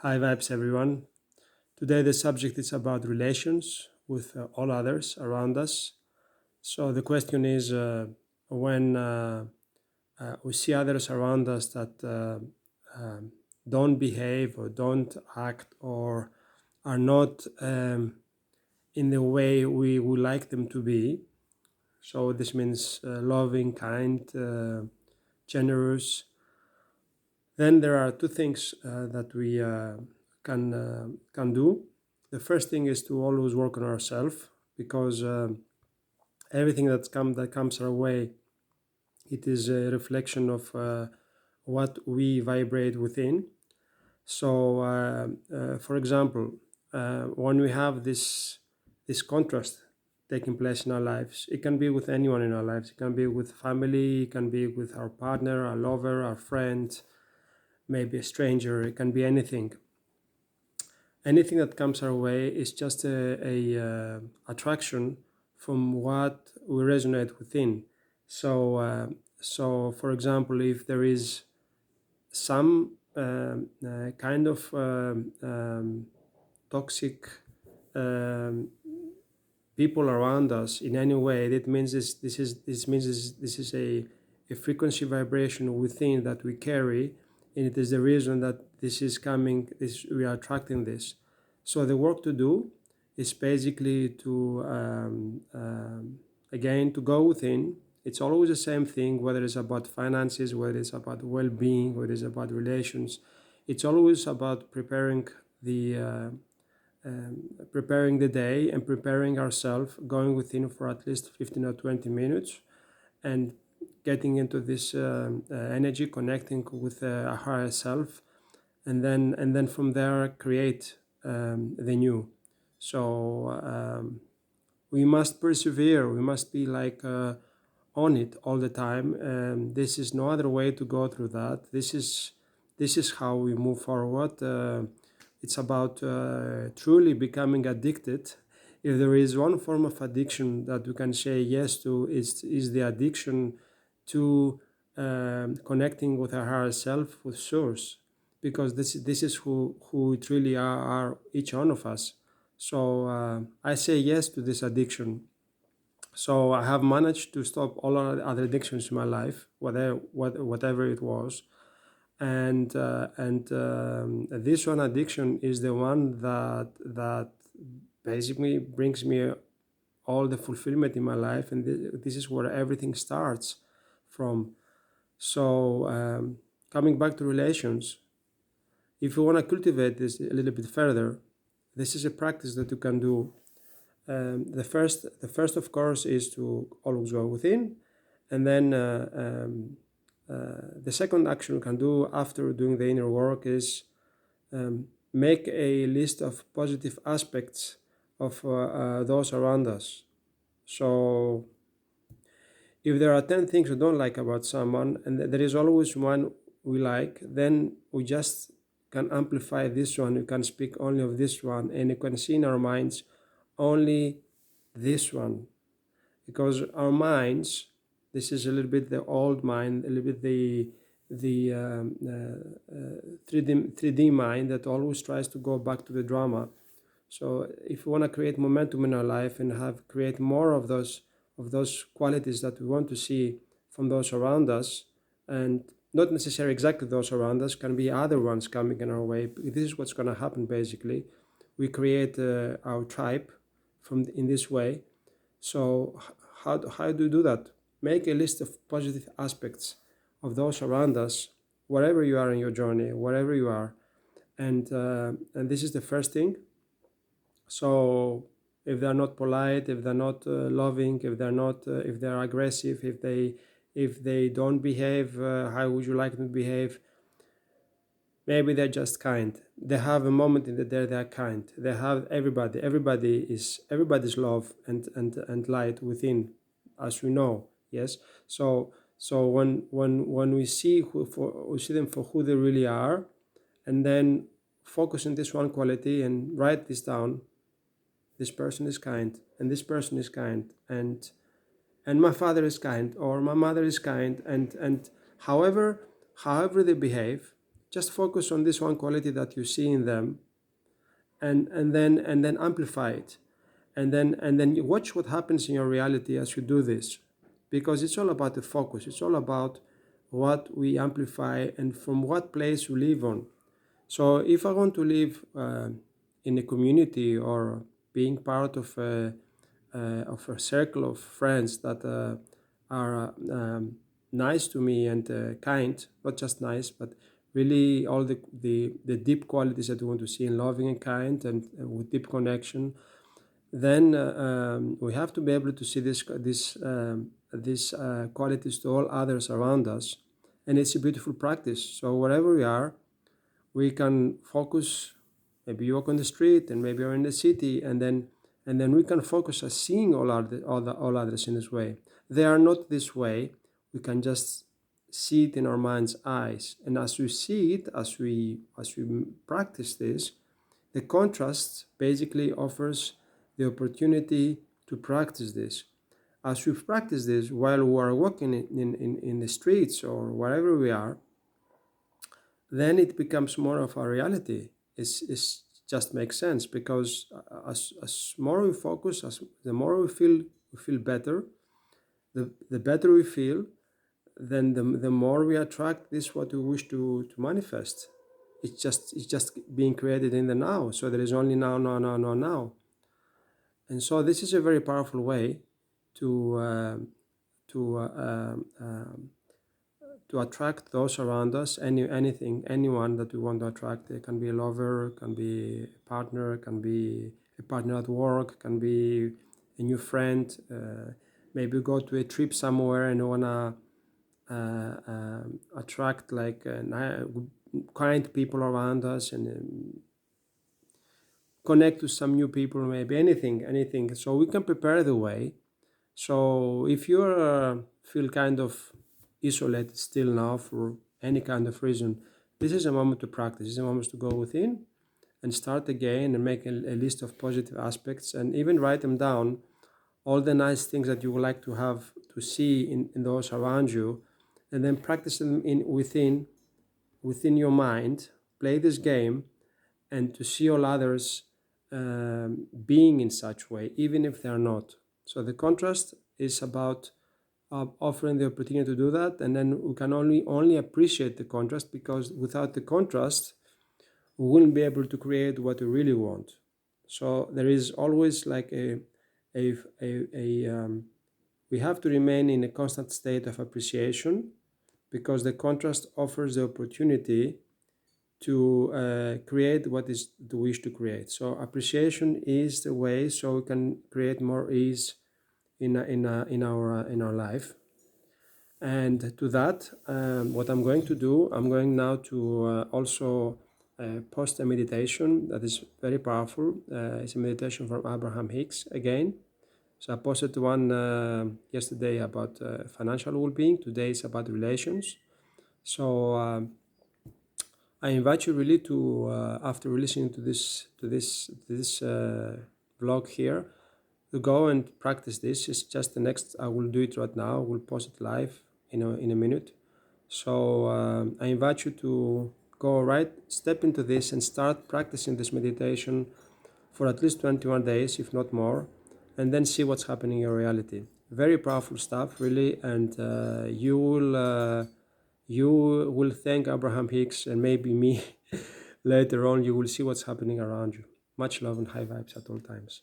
Hi, Vibes, everyone. Today, the subject is about relations with all others around us. So, the question is when we see others around us that don't behave or don't act or are not in the way we would like them to be. So, this means loving, kind, generous. Then there are two things that we can do. The first thing is to always work on ourselves because everything that comes our way, it is a reflection of what we vibrate within. So, for example, when we have this contrast taking place in our lives, it can be with anyone in our lives. It can be with family. It can be with our partner, our lover, our friend, maybe a stranger. It can be anything. Anything that comes our way is just a attraction from what we resonate within. So for example, if there is some kind of toxic um, people around us in any way, that means this is a frequency vibration within that we carry, and it is the reason that this is coming. This we are attracting this. So the work to do is basically to again to go within. It's always the same thing, whether it's about finances, whether it's about well-being, whether it's about relations. It's always about preparing the day and preparing ourselves, going within for at least 15 or 20 minutes and getting into this energy, connecting with our higher self, and then from there create the new. So we must persevere. We must be like on it all the time. This is no other way to go through that. This is how we move forward. It's about truly becoming addicted. If there is one form of addiction that we can say yes to, is the addiction to connecting with our higher self, with source, because this is who it really are each one of us. So I say yes to this addiction. So I have managed to stop all other addictions in my life, whatever it was, and this one addiction is the one that basically brings me all the fulfillment in my life, and this is where everything starts from. So coming back to relations, if you want to cultivate this a little bit further, this is a practice that you can do. The first, of course, is to always go within, and then the second action you can do after doing the inner work is make a list of positive aspects of those around us. So if there are 10 things we don't like about someone, and there is always one we like, then we just can amplify this one. We can speak only of this one, and you can see in our minds only this one, because our minds, this is a little bit the old mind, a little bit the 3D mind that always tries to go back to the drama. So if we want to create momentum in our life and create more of those qualities that we want to see from those around us, and not necessarily exactly those around us, can be other ones coming in our way. This is what's going to happen basically. We create our tribe in this way. So how do you do that? Make a list of positive aspects of those around us, wherever you are in your journey, wherever you are, and this is the first thing. So if they're not polite, if they're not loving, if they're aggressive, if they don't behave, how would you like them to behave? Maybe they're just kind. They have a moment in the day they're kind. They have everybody. Everybody's love and light within, as we know. Yes. So when we see them for who they really are, and then focus on this one quality and write this down. This person is kind, and this person is kind, and my father is kind, or my mother is kind, and however they behave, just focus on this one quality that you see in them, and then amplify it, and then you watch what happens in your reality as you do this, because it's all about the focus. It's all about what we amplify and from what place we live on. So if I want to live in a community or being part of a circle of friends that are nice to me and kind, not just nice, but really all the deep qualities that we want to see in loving and kind and with deep connection, then we have to be able to see these qualities to all others around us, and it's a beautiful practice. So wherever we are, we can focus. Maybe you walk on the street, and maybe you're in the city, and then we can focus on seeing all others in this way. They are not this way. We can just see it in our mind's eyes, and as we see it, as we practice this, the contrast basically offers the opportunity to practice this. As we practice this while we are walking in the streets or wherever we are, then it becomes more of a reality. It's just makes sense, because as more we focus, as the more we feel better, the better we feel, then the more we attract this what we wish to manifest. It's just being created in the now. So there is only now, now, now, now, now. And so this is a very powerful way to to uh, um, to attract those around us, anyone that we want to attract. It can be a lover, can be a partner, can be a partner at work, can be a new friend. Maybe go to a trip somewhere and want to attract like kind people around us, and connect to some new people, maybe anything. So we can prepare the way. So if you feel kind of isolated still now for any kind of reason, this is a moment to practice. This is a moment to go within and start again and make a list of positive aspects, and even write them down, all the nice things that you would like to have to see in those around you, and then practice them within your mind. Play this game, and to see all others being in such way, even if they are not. So the contrast is about offering the opportunity to do that, and then we can only appreciate the contrast, because without the contrast, we wouldn't be able to create what we really want. So there is always like we have to remain in a constant state of appreciation, because the contrast offers the opportunity to create what is the wish to create. So appreciation is the way, so we can create more ease in our life. And to that, what I'm going to do, I'm going now to also post a meditation that is very powerful. It's a meditation from Abraham Hicks again. So I posted one yesterday about financial well-being. Today is about relations. So I invite you really to, after listening to this vlog here, to go and practice this. It's just the next. I will do it right now. I will post it live in a minute. So I invite you to go right step into this and start practicing this meditation for at least 21 days, if not more, and then see what's happening in your reality. Very powerful stuff, really, and you will thank Abraham Hicks and maybe me later on. You will see what's happening around you. Much love and high vibes at all times.